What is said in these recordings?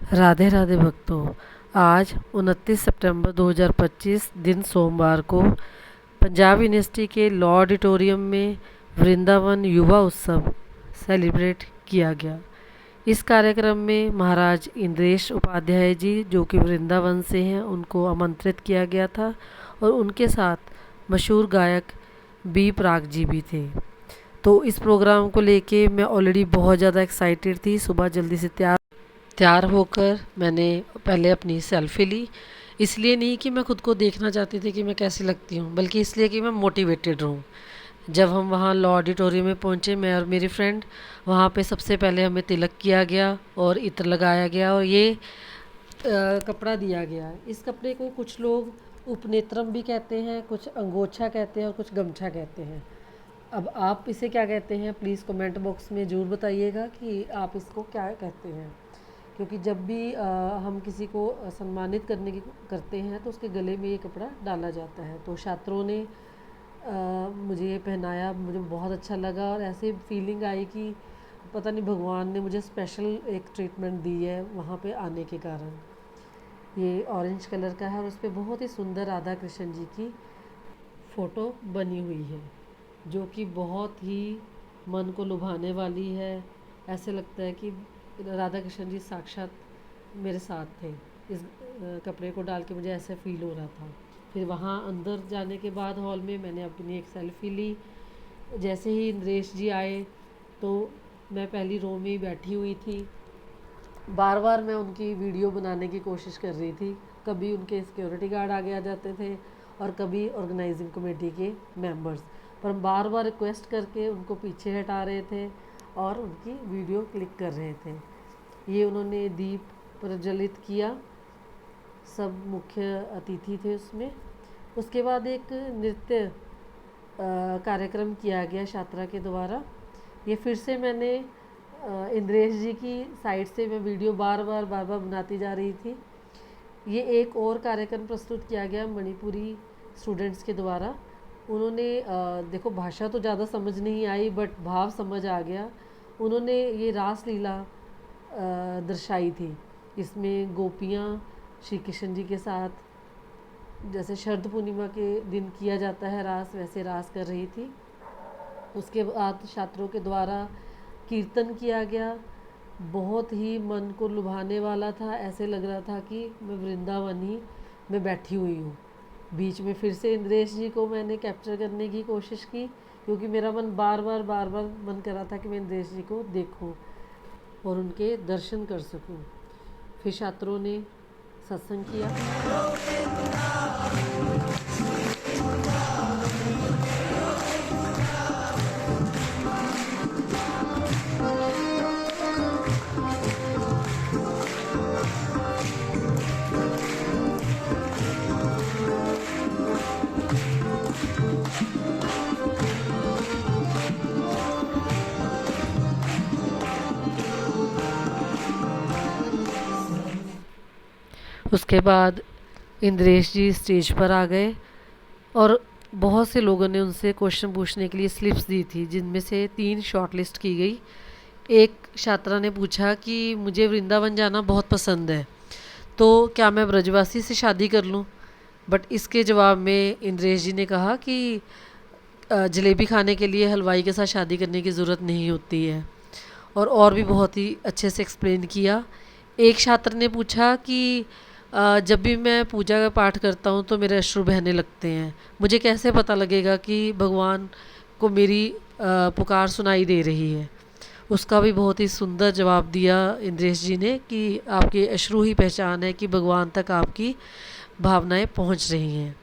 राधे राधे भक्तों। आज 29 सितंबर 2025 दिन सोमवार को पंजाब यूनिवर्सिटी के लॉ ऑडिटोरियम में वृंदावन युवा उत्सव सेलिब्रेट किया गया। इस कार्यक्रम में महाराज इंद्रेश उपाध्याय जी, जो कि वृंदावन से हैं, उनको आमंत्रित किया गया था और उनके साथ मशहूर गायक बी प्राक जी भी थे। तो इस प्रोग्राम को लेके मैं ऑलरेडी बहुत ज़्यादा एक्साइटेड थी। सुबह जल्दी से तैयार होकर मैंने पहले अपनी सेल्फी ली। इसलिए नहीं कि मैं खुद को देखना चाहती थी कि मैं कैसी लगती हूँ, बल्कि इसलिए कि मैं मोटिवेटेड रहूँ। जब हम वहाँ लॉ ऑडिटोरियम में पहुँचे, मैं और मेरी फ्रेंड, वहाँ पे सबसे पहले हमें तिलक किया गया और इत्र लगाया गया और ये कपड़ा दिया गया। इस कपड़े को कुछ लोग उपनेत्रम भी कहते हैं, कुछ अंगोछा कहते हैं और कुछ गमछा कहते हैं। अब आप इसे क्या कहते हैं, प्लीज़ कमेंट बॉक्स में ज़रूर बताइएगा कि आप इसको क्या कहते हैं। क्योंकि जब भी हम किसी को सम्मानित करते हैं तो उसके गले में ये कपड़ा डाला जाता है। तो छात्रों ने मुझे ये पहनाया, मुझे बहुत अच्छा लगा और ऐसे फीलिंग आई कि पता नहीं भगवान ने मुझे स्पेशल एक ट्रीटमेंट दी है वहाँ पे आने के कारण। ये ऑरेंज कलर का है और उस पर बहुत ही सुंदर राधा कृष्ण जी की फ़ोटो बनी हुई है, जो कि बहुत ही मन को लुभाने वाली है। ऐसे लगता है कि राधा कृष्ण जी साक्षात मेरे साथ थे। इस कपड़े को डाल के मुझे ऐसा फील हो रहा था। फिर वहाँ अंदर जाने के बाद हॉल में मैंने अपनी एक सेल्फ़ी ली। जैसे ही इंद्रेश जी आए तो मैं पहली रो में ही बैठी हुई थी। बार बार मैं उनकी वीडियो बनाने की कोशिश कर रही थी। कभी उनके सिक्योरिटी गार्ड आगे आ जाते थे और कभी ऑर्गेनाइजिंग कमेटी के मेंबर्स, पर हम बार बार रिक्वेस्ट करके उनको पीछे हटा रहे थे और उनकी वीडियो क्लिक कर रहे थे। ये उन्होंने दीप प्रज्वलित किया, सब मुख्य अतिथि थे उसमें। उसके बाद एक नृत्य कार्यक्रम किया गया छात्रा के द्वारा। ये फिर से मैंने इंद्रेश जी की साइड से मैं वीडियो बार बार बनाती जा रही थी। ये एक और कार्यक्रम प्रस्तुत किया गया मणिपुरी स्टूडेंट्स के द्वारा। उन्होंने देखो, भाषा तो ज़्यादा समझ नहीं आई बट भाव समझ आ गया। उन्होंने ये रास लीला दर्शाई थी। इसमें गोपियाँ श्री कृष्ण जी के साथ, जैसे शरद पूर्णिमा के दिन किया जाता है रास, वैसे रास कर रही थी। उसके बाद छात्रों के द्वारा कीर्तन किया गया, बहुत ही मन को लुभाने वाला था। ऐसे लग रहा था कि मैं वृंदावन ही में बैठी हुई हूँ। बीच में फिर से इंद्रेश जी को मैंने कैप्चर करने की कोशिश की, क्योंकि मेरा मन बार बार मन कर रहा था कि मैं इंद्रेश जी को देखूं और उनके दर्शन कर सकूं। फिर छात्रों ने सत्संग किया। उसके बाद इंद्रेश जी स्टेज पर आ गए और बहुत से लोगों ने उनसे क्वेश्चन पूछने के लिए स्लिप्स दी थी, जिनमें से 3 शॉर्टलिस्ट की गई। एक छात्रा ने पूछा कि मुझे वृंदावन जाना बहुत पसंद है, तो क्या मैं ब्रजवासी से शादी कर लूं? बट इसके जवाब में इंद्रेश जी ने कहा कि जलेबी खाने के लिए हलवाई के साथ शादी करने की ज़रूरत नहीं होती है, और भी बहुत ही अच्छे से एक्सप्लेन किया। एक छात्र ने पूछा कि जब भी मैं पूजा का पाठ करता हूँ तो मेरे अश्रु बहने लगते हैं, मुझे कैसे पता लगेगा कि भगवान को मेरी पुकार सुनाई दे रही है? उसका भी बहुत ही सुंदर जवाब दिया इंद्रेश जी ने कि आपके अश्रु ही पहचान है कि भगवान तक आपकी भावनाएं पहुंच रही हैं।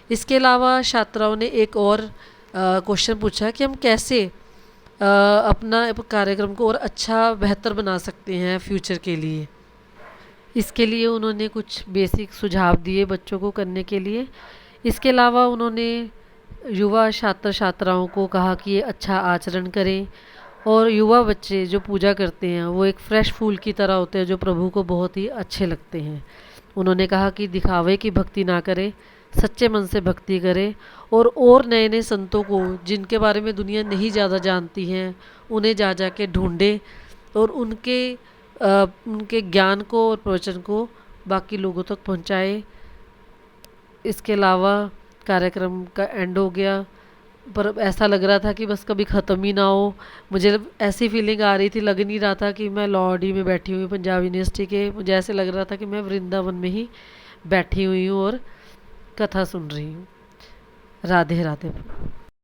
इसके अलावा छात्राओं ने एक और क्वेश्चन पूछा कि हम कैसे अपना कार्यक्रम को और अच्छा बेहतर बना सकते हैं फ्यूचर के लिए। इसके लिए उन्होंने कुछ बेसिक सुझाव दिए बच्चों को करने के लिए। इसके अलावा उन्होंने युवा छात्र छात्राओं को कहा कि ये अच्छा आचरण करें, और युवा बच्चे जो पूजा करते हैं वो एक फ्रेश फूल की तरह होते हैं जो प्रभु को बहुत ही अच्छे लगते हैं। उन्होंने कहा कि दिखावे की भक्ति ना करें, सच्चे मन से भक्ति करें, और नए नए संतों को जिनके बारे में दुनिया नहीं ज़्यादा जानती हैं उन्हें जा जा के ढूंढें और उनके उनके ज्ञान को और प्रवचन को बाकी लोगों तक पहुंचाए। इसके अलावा कार्यक्रम का एंड हो गया, पर ऐसा लग रहा था कि बस कभी ख़त्म ही ना हो। मुझे ऐसी फीलिंग आ रही थी, लग नहीं रहा था कि मैं लॉडी में बैठी हुई हूँ पंजाब यूनिवर्सिटी के। मुझे ऐसे लग रहा था कि मैं वृंदावन में ही बैठी हुई हूँ और कथा सुन रही हूँ। राधे राधे।